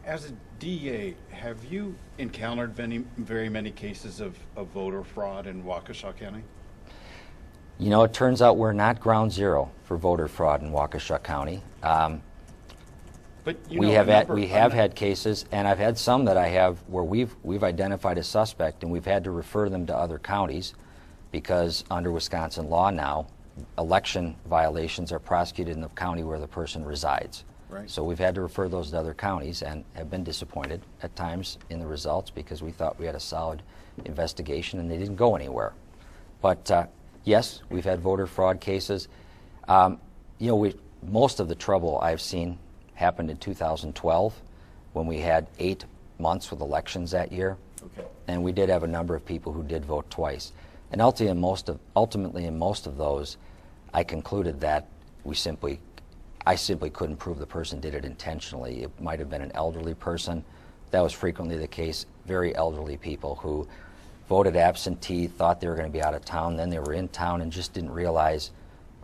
As a DA, have you encountered very many cases of voter fraud in Waukesha County? You know, it turns out we're not ground zero for voter fraud in Waukesha County. But we have had cases, and I've had some that I have where we've identified a suspect and we've had to refer them to other counties because under Wisconsin law now, election violations are prosecuted in the county where the person resides. Right. So we've had to refer those to other counties and have been disappointed at times in the results because we thought we had a solid investigation and they didn't go anywhere. But yes, we've had voter fraud cases. You know, most of the trouble I've seen happened in 2012 when we had 8 months with elections that year. Okay. And we did have a number of people who did vote twice. And ultimately in most of those, I concluded that I simply couldn't prove the person did it intentionally. It might have been an elderly person. That was frequently the case. Very elderly people who voted absentee, thought they were going to be out of town, then they were in town and just didn't realize,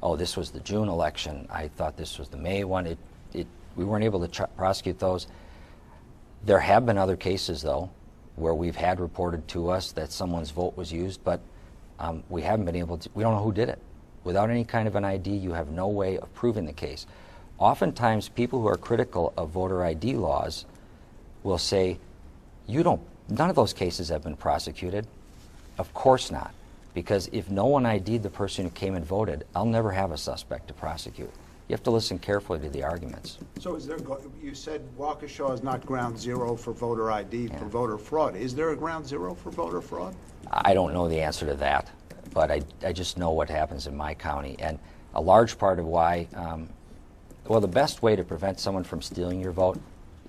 oh, this was the June election. I thought this was the May one. We weren't able to prosecute those. There have been other cases, though, where we've had reported to us that someone's vote was used, but we haven't been able to, we don't know who did it. Without any kind of an ID, you have no way of proving the case. Oftentimes, people who are critical of voter ID laws will say, none of those cases have been prosecuted. Of course not, because if no one ID'd the person who came and voted, I'll never have a suspect to prosecute. You have to listen carefully to the arguments. So you said Waukesha is not ground zero for voter ID, for voter fraud. Is there a ground zero for voter fraud? I don't know the answer to that, but I just know what happens in my county. And a large part of why, well, the best way to prevent someone from stealing your vote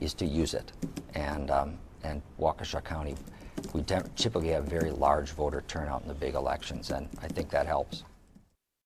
is to use it. And Waukesha County, we typically have very large voter turnout in the big elections, and I think that helps.